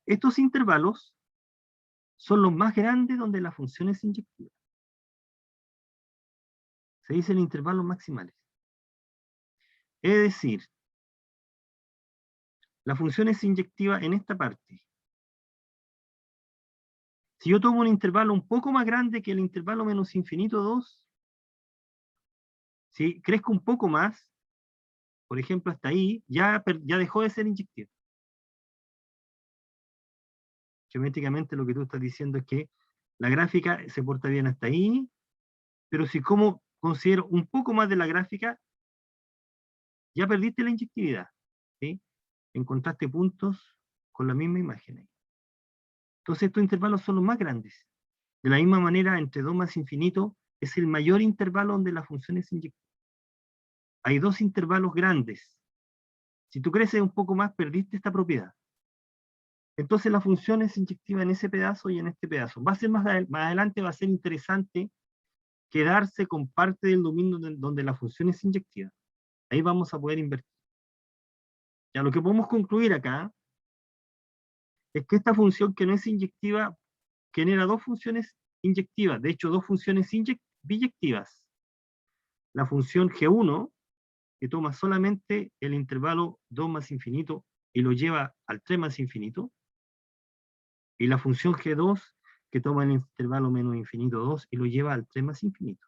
Estos intervalos son los más grandes donde la función es inyectiva. Se dicen intervalos maximales. Es decir, la función es inyectiva en esta parte. Si yo tomo un intervalo un poco más grande que el intervalo menos infinito 2, si crezco un poco más, por ejemplo hasta ahí, ya dejó de ser inyectiva. Geométricamente lo que tú estás diciendo es que la gráfica se porta bien hasta ahí, pero si como considero un poco más de la gráfica, ya perdiste la inyectividad. ¿Sí? Encontraste puntos con la misma imagen ahí. Entonces estos intervalos son los más grandes. De la misma manera, entre 2 más infinito es el mayor intervalo donde la función es inyectiva. Hay dos intervalos grandes. Si tú creces un poco más, perdiste esta propiedad. Entonces la función es inyectiva en ese pedazo y en este pedazo. Va a ser más adelante, va a ser interesante quedarse con parte del dominio donde la función es inyectiva. Ahí vamos a poder invertir. Ya lo que podemos concluir acá es que esta función que no es inyectiva genera dos funciones inyectivas, de hecho dos funciones biyectivas. La función G1, que toma solamente el intervalo 2 más infinito y lo lleva al 3 más infinito, y la función G2, que toma el intervalo menos infinito 2 y lo lleva al 3 más infinito.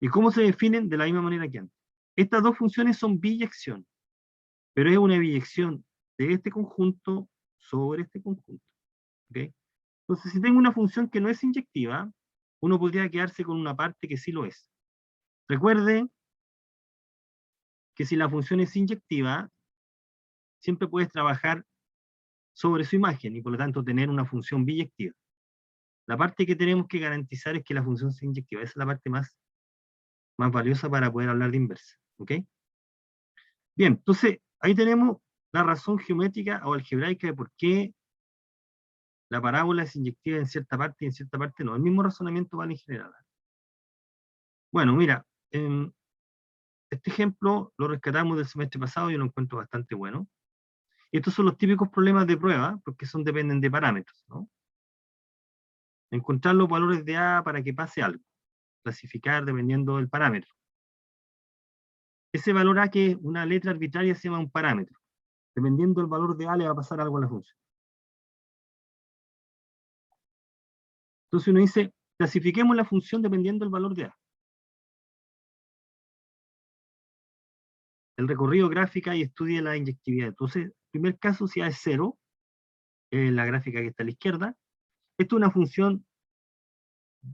¿Y cómo se definen? De la misma manera que antes. Estas dos funciones son biyección, pero es una biyección de este conjunto sobre este conjunto. ¿Okay? Entonces, si tengo una función que no es inyectiva, uno podría quedarse con una parte que sí lo es. Recuerde que si la función es inyectiva, siempre puedes trabajar sobre su imagen y por lo tanto tener una función biyectiva. La parte que tenemos que garantizar es que la función sea inyectiva. Esa es la parte más valiosa para poder hablar de inversa. ¿Ok? Bien, entonces ahí tenemos la razón geométrica o algebraica de por qué la parábola es inyectiva en cierta parte y en cierta parte no. El mismo razonamiento vale en general. Bueno, mira, este ejemplo lo rescatamos del semestre pasado y yo lo encuentro bastante bueno. Estos son los típicos problemas de prueba, porque dependen de parámetros, ¿no? Encontrar los valores de A para que pase algo. Clasificar dependiendo del parámetro. Ese valor A, que es una letra arbitraria, se llama un parámetro. Dependiendo del valor de A, le va a pasar algo a la función. Entonces uno dice, clasifiquemos la función dependiendo del valor de A. El recorrido gráfica y estudie la inyectividad. Entonces, en primer caso, si A es 0, la gráfica que está a la izquierda, esto es una función,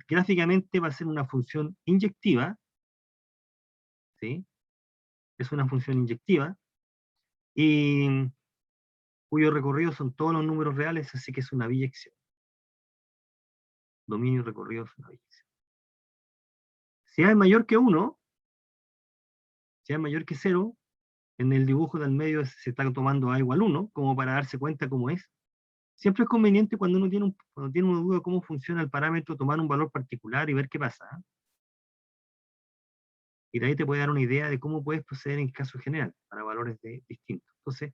gráficamente va a ser una función inyectiva, ¿sí? Es una función inyectiva, y cuyo recorrido son todos los números reales, así que es una biyección. Dominio y recorrido es una biyección. Si A es mayor que 1, si A es mayor que 0, en el dibujo del medio se está tomando A igual 1, como para darse cuenta cómo es. Siempre es conveniente cuando uno tiene una duda de cómo funciona el parámetro, tomar un valor particular y ver qué pasa. Y de ahí te puede dar una idea de cómo puedes proceder en caso general, para valores distintos. Entonces,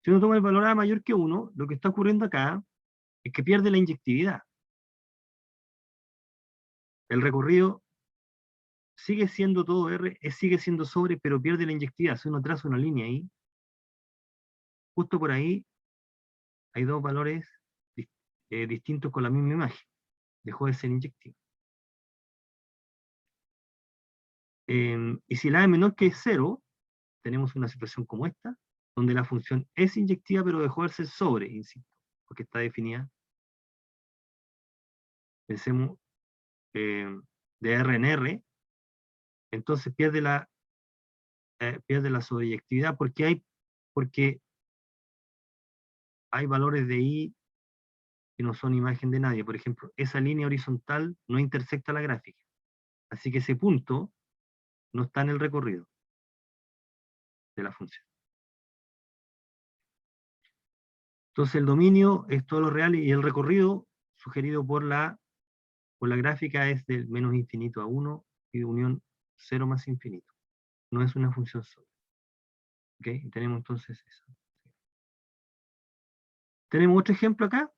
si uno toma el valor A mayor que 1, lo que está ocurriendo acá es que pierde la inyectividad. El recorrido sigue siendo todo R, sigue siendo sobre, pero pierde la inyectividad. Si uno traza una línea ahí, justo por ahí hay dos valores distintos con la misma imagen. Dejó de ser inyectivo. Y si la A es menor que 0, tenemos una situación como esta, donde la función es inyectiva, pero dejó de ser sobre, insisto, porque está definida, pensemos, de R en R, entonces pierde la sobreyectividad porque hay valores de I que no son imagen de nadie. Por ejemplo, esa línea horizontal no intersecta la gráfica. Así que ese punto no está en el recorrido de la función. Entonces el dominio es todo lo real y el recorrido sugerido por la gráfica es del menos infinito a 1 y de unión 0 más infinito. No es una función sola. ¿Ok? Y tenemos entonces eso. Tenemos otro ejemplo acá.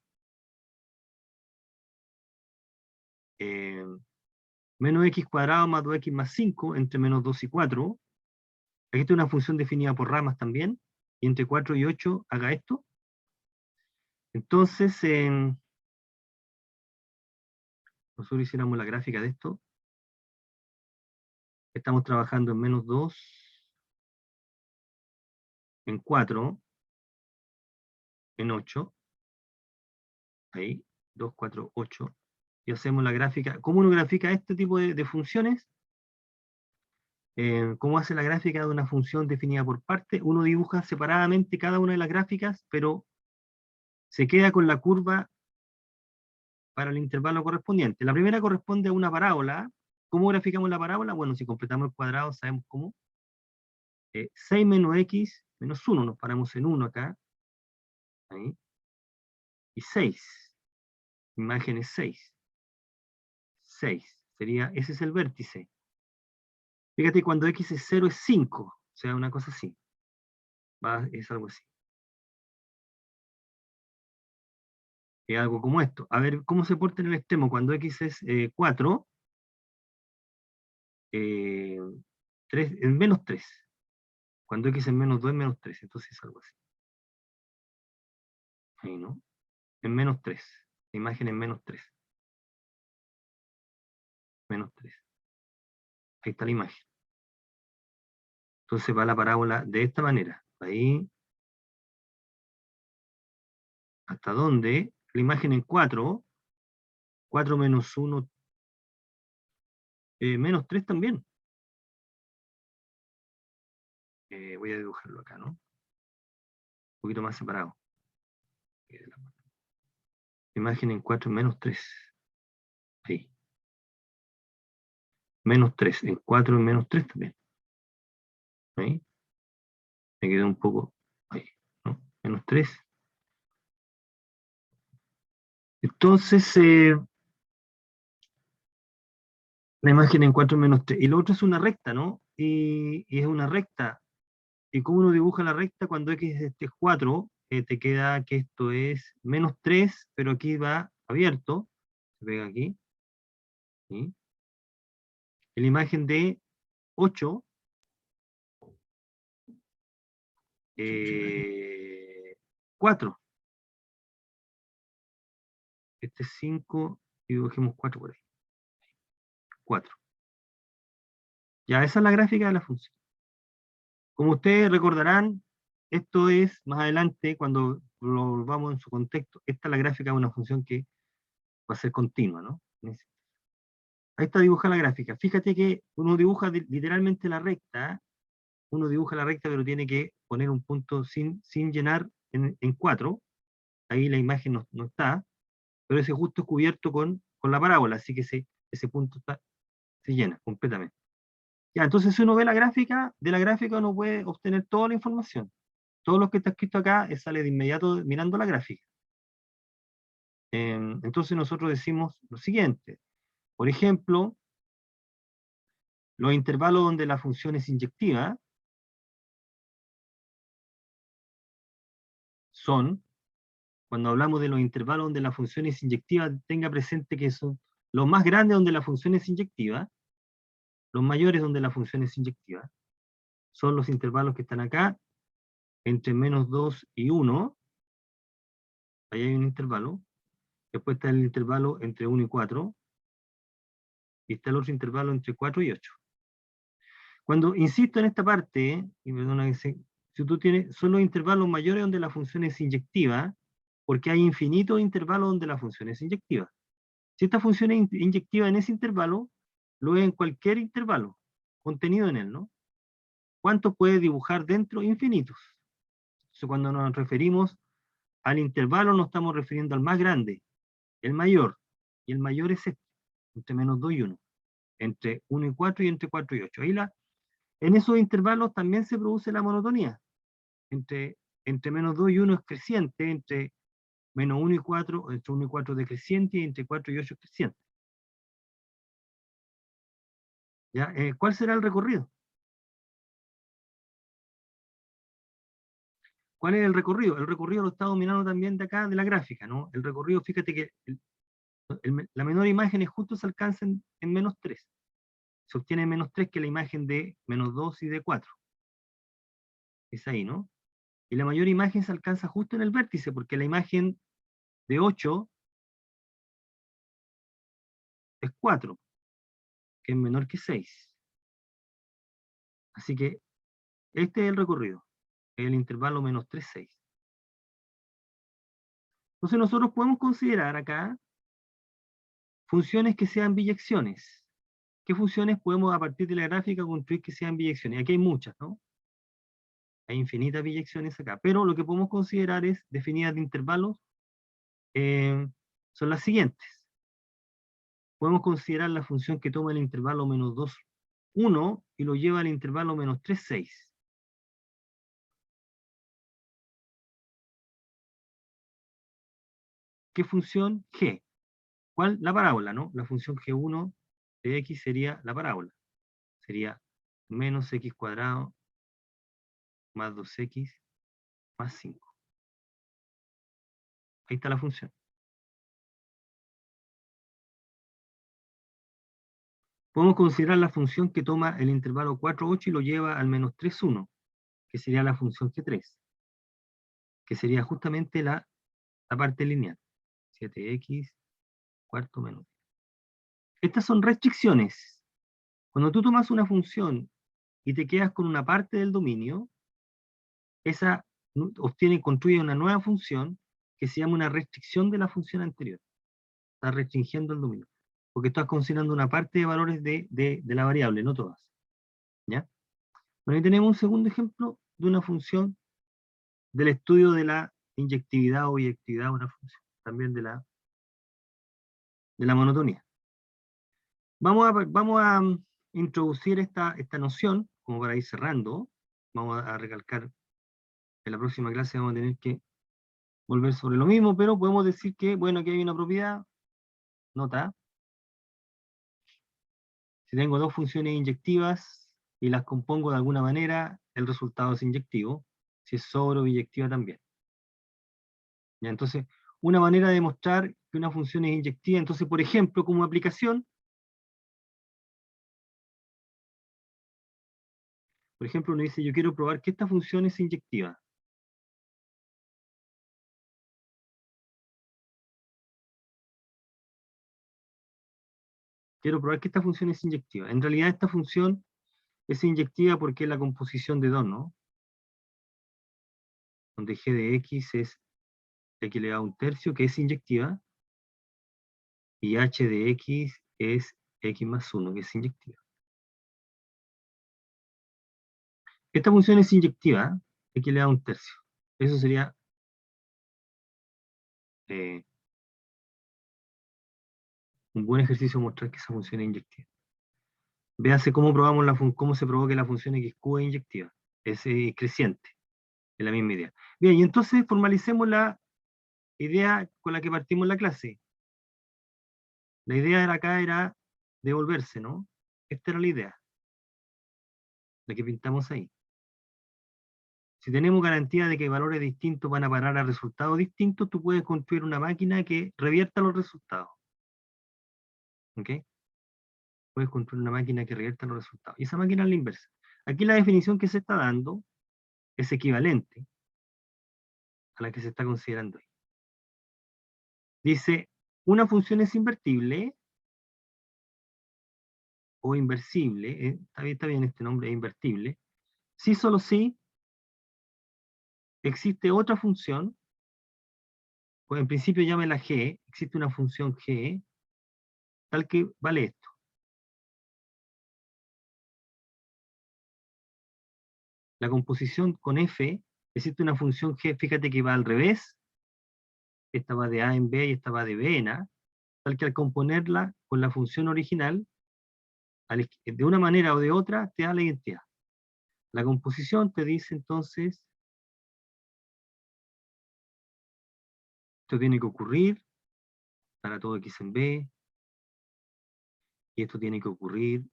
Menos x cuadrado más 2x más 5 entre menos 2 y 4. Aquí está una función definida por ramas también. Y entre 4 y 8 haga esto. Entonces, nosotros hiciéramos la gráfica de esto. Estamos trabajando en menos 2, en 4, en 8. Ahí, 2, 4, 8. Y hacemos la gráfica. ¿Cómo uno grafica este tipo de funciones? ¿Cómo hace la gráfica de una función definida por parte? Uno dibuja separadamente cada una de las gráficas, pero se queda con la curva para el intervalo correspondiente. La primera corresponde a una parábola. ¿Cómo graficamos la parábola? Bueno, si completamos el cuadrado sabemos cómo. 6 menos x menos 1, nos paramos en 1 acá. Ahí. Y 6. Imagen es 6. 6. Ese es el vértice. Fíjate, cuando x es 0 es 5. O sea, una cosa así. Es algo así. Es algo como esto. A ver, ¿cómo se porta en el extremo? Cuando x es 4, 3, es menos 3. Cuando x es menos 2 es menos 3. Entonces es algo así. Ahí, ¿no? En menos 3. La imagen en menos 3. Menos 3. Ahí está la imagen. Entonces va la parábola de esta manera. Ahí. ¿Hasta dónde? La imagen en 4. 4 menos 1. Menos 3 también. Voy a dibujarlo acá, ¿no? Un poquito más separado. Imagen en 4 menos 3. Ahí. Menos 3. En 4 y menos 3 también. Ahí. Me quedó un poco ahí, ¿no? Menos 3. Entonces, la imagen en 4 menos 3. Y lo otro es una recta, ¿no? Y es una recta. ¿Y cómo uno dibuja la recta? Cuando x es 4, te queda que esto es menos 3, pero aquí va abierto. Se pega aquí. ¿Sí? En la imagen de 8, 4. Este es 5 y dibujemos 4 por ahí. 4. Ya, esa es la gráfica de la función. Como ustedes recordarán, esto es más adelante, cuando lo volvamos en su contexto, esta es la gráfica de una función que va a ser continua, ¿no? Ahí está dibujada la gráfica. Fíjate que uno dibuja literalmente la recta, uno dibuja la recta, pero tiene que poner un punto sin llenar en 4. Ahí la imagen no está, pero ese justo es cubierto con la parábola, así que ese punto se llena completamente. Ya, entonces si uno ve la gráfica, de la gráfica uno puede obtener toda la información. Todo lo que está escrito acá sale de inmediato mirando la gráfica. Entonces nosotros decimos lo siguiente. Por ejemplo, los intervalos donde la función es inyectiva son, cuando hablamos de los intervalos donde la función es inyectiva, tenga presente que son los más grandes donde la función es inyectiva, los mayores donde la función es inyectiva, son los intervalos que están acá, entre -2 y 1, ahí hay un intervalo, después está el intervalo entre 1 y 4, y está el otro intervalo entre 4 y 8. Cuando insisto en esta parte, y perdona que si tú tienes, son los intervalos mayores donde la función es inyectiva, porque hay infinitos intervalos donde la función es inyectiva. Si esta función es inyectiva en ese intervalo, lo es en cualquier intervalo contenido en él, ¿no? ¿Cuántos puede dibujar dentro? Infinitos. Entonces, cuando nos referimos al intervalo, nos estamos refiriendo al más grande, el mayor, y el mayor es este, entre -2 y 1, entre 1 y 4 y entre 4 y 8. Ahí en esos intervalos también se produce la monotonía. Entre -2 y 1 es creciente, entre -1 y 4, entre 1 y 4 decreciente, y entre 4 y 8 es creciente. ¿Ya? ¿Cuál será el recorrido? ¿Cuál es el recorrido? El recorrido lo está dominando también de acá, de la gráfica, ¿no? El recorrido, fíjate que la menor imagen justo se alcanza en -3. Se obtiene en -3, que es la imagen de -2 y de 4. Es ahí, ¿no? Y la mayor imagen se alcanza justo en el vértice, porque la imagen de 8 es 4, que es menor que 6. Así que este es el recorrido, es el intervalo -3, 6. Entonces nosotros podemos considerar acá funciones que sean biyecciones. ¿Qué funciones podemos a partir de la gráfica construir que sean biyecciones? Aquí hay muchas, ¿no? Hay infinitas biyecciones acá, pero lo que podemos considerar es definidas de intervalos, son las siguientes. Podemos considerar la función que toma el intervalo -2, 1 y lo lleva al intervalo -3, 6. ¿Qué función? G. ¿Cuál? La parábola, ¿no? La función G1 de x sería la parábola. Sería menos x cuadrado más 2x más 5. Ahí está la función. Podemos considerar la función que toma el intervalo 4, 8 y lo lleva al -3, 1, que sería la función G3, que sería justamente la parte lineal. 7x cuarto menos. Estas son restricciones. Cuando tú tomas una función y te quedas con una parte del dominio, esa construye una nueva función que se llama una restricción de la función anterior. Está restringiendo el dominio, porque estás considerando una parte de valores de la variable, no todas. ¿Ya? Bueno, ahí tenemos un segundo ejemplo de una función del estudio de la inyectividad o biyectividad de una función, también de la monotonía. Vamos a introducir esta noción, como para ir cerrando. Vamos a recalcar, en la próxima clase vamos a tener que volver sobre lo mismo, pero podemos decir que, bueno, aquí hay una propiedad, nota, si tengo dos funciones inyectivas y las compongo de alguna manera, el resultado es inyectivo, si es sobre o biyectiva también. ¿Ya? Entonces, una manera de demostrar que una función es inyectiva, entonces, por ejemplo, como aplicación, por ejemplo, uno dice, yo quiero probar que esta función es inyectiva. Quiero probar que esta función es inyectiva. En realidad esta función es inyectiva porque es la composición de dos, ¿no? Donde g de x es x elevado a un tercio, que es inyectiva, y h de x es x más 1, que es inyectiva. Esta función es inyectiva, x elevado a un tercio. Eso sería un buen ejercicio mostrar que esa función es inyectiva. Véase cómo probamos cómo se probó que la función xq es inyectiva. Es creciente, es la misma idea. Bien, y entonces formalicemos la idea con la que partimos la clase. La idea acá era devolverse, ¿no? Esta era la idea, la que pintamos ahí. Si tenemos garantía de que valores distintos van a parar a resultados distintos, tú puedes construir una máquina que revierta los resultados. ¿Ok? Puedes construir una máquina que revierta los resultados. Y esa máquina es la inversa. Aquí la definición que se está dando es equivalente a la que se está considerando ahí. Dice, una función es invertible o inversible, está bien este nombre, invertible, si solo si existe otra función, pues en principio llámela g, existe una función g, tal que vale esto. La composición con f, existe una función g, fíjate que va al revés, esta va de a en b y esta va de b en a, tal que al componerla con la función original, de una manera o de otra, te da la identidad. La composición te dice entonces, esto tiene que ocurrir para todo x en b, y esto tiene que ocurrir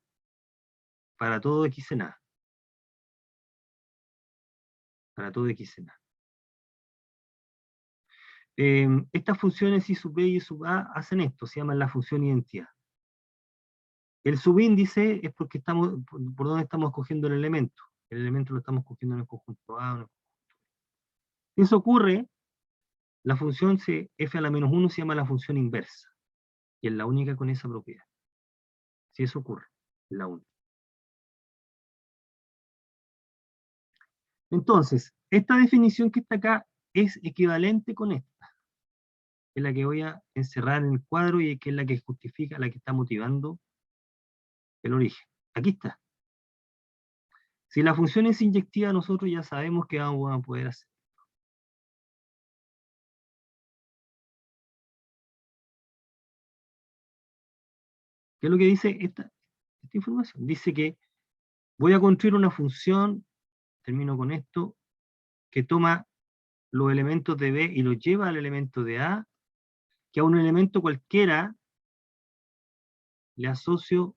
para todo x en a. Para todo x en a. Estas funciones y sub b y sub a hacen esto, se llaman la función identidad. El subíndice es porque estamos, por dónde estamos cogiendo el elemento. El elemento lo estamos cogiendo en el conjunto A. Si eso ocurre, la función f a la menos 1 se llama la función inversa. Y es la única con esa propiedad. Si eso ocurre, es la única. Entonces, esta definición que está acá es equivalente con esta. Es la que voy a encerrar en el cuadro y que es la que justifica, la que está motivando el origen. Aquí está. Si la función es inyectiva, nosotros ya sabemos que vamos a poder hacer. ¿Qué es lo que dice esta información? Dice que voy a construir una función, termino con esto, que toma los elementos de B y los lleva al elemento de A, que a un elemento cualquiera le asocio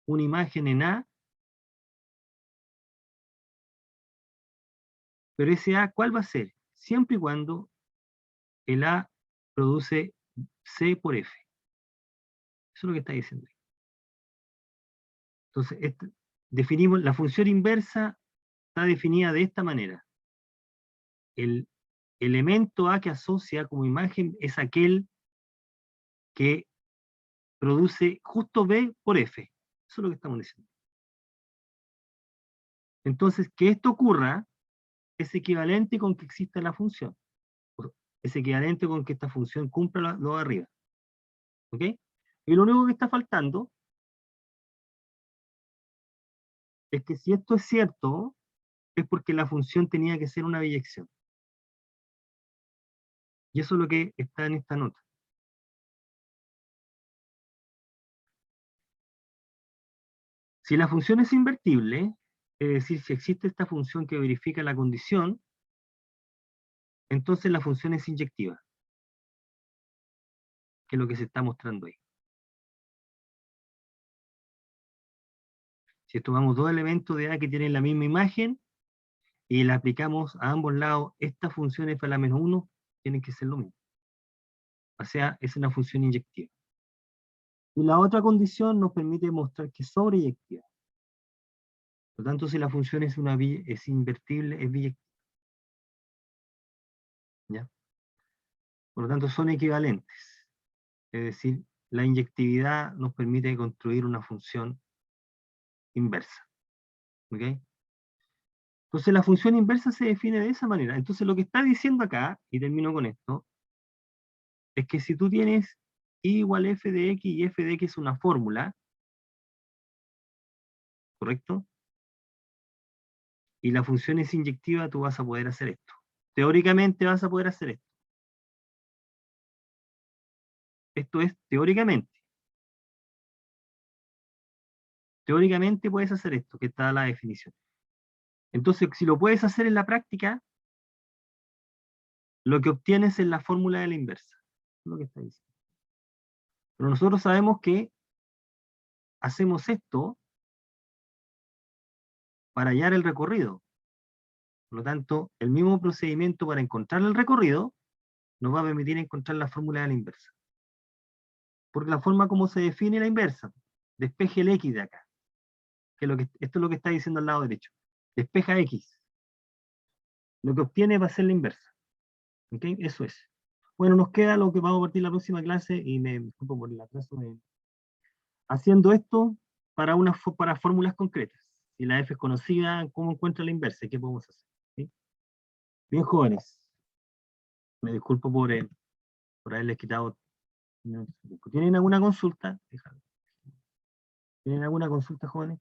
una imagen en A, pero ese A, ¿cuál va a ser? Siempre y cuando el A produce C por F. Eso es lo que está diciendo. Entonces, definimos, la función inversa está definida de esta manera. El elemento A que asocia como imagen es aquel que produce justo B por F. Eso es lo que estamos diciendo. Entonces, que esto ocurra es equivalente con que exista la función. Es equivalente con que esta función cumpla lo de arriba. ¿Ok? Y lo único que está faltando es que si esto es cierto, es porque la función tenía que ser una biyección. Y eso es lo que está en esta nota. Si la función es invertible, es decir, si existe esta función que verifica la condición, entonces la función es inyectiva, que es lo que se está mostrando ahí. Si tomamos dos elementos de A que tienen la misma imagen y la aplicamos a ambos lados, esta función f a la menos 1 tienen que ser lo mismo. O sea, es una función inyectiva. Y la otra condición nos permite mostrar que es sobreyectiva. Por lo tanto, si la función es invertible, es biyectiva. ¿Ya? Por lo tanto, son equivalentes. Es decir, la inyectividad nos permite construir una función inversa. ¿Ok? Entonces, la función inversa se define de esa manera. Entonces, lo que está diciendo acá, y termino con esto, es que si tú tienes y igual f de x y f de x es una fórmula, ¿correcto? y la función es inyectiva, tú vas a poder hacer esto. Teóricamente vas a poder hacer esto. Esto es teóricamente. Teóricamente puedes hacer esto, que está la definición. Entonces, si lo puedes hacer en la práctica, lo que obtienes es la fórmula de la inversa. Es lo que está diciendo. Pero nosotros sabemos que hacemos esto para hallar el recorrido. Por lo tanto, el mismo procedimiento para encontrar el recorrido nos va a permitir encontrar la fórmula de la inversa. Porque la forma como se define la inversa, despeje el X de acá. Esto es lo que está diciendo al lado derecho. Despeja X. Lo que obtiene va a ser la inversa. ¿Ok? Eso es. Bueno, nos queda lo que vamos a partir la próxima clase, y me disculpo por el atraso. Haciendo esto para fórmulas concretas. Si la F es conocida, ¿cómo encuentra la inversa? ¿Qué podemos hacer? ¿Sí? Bien, jóvenes. Me disculpo por haberles quitado. ¿Tienen alguna consulta? ¿Tienen alguna consulta, jóvenes?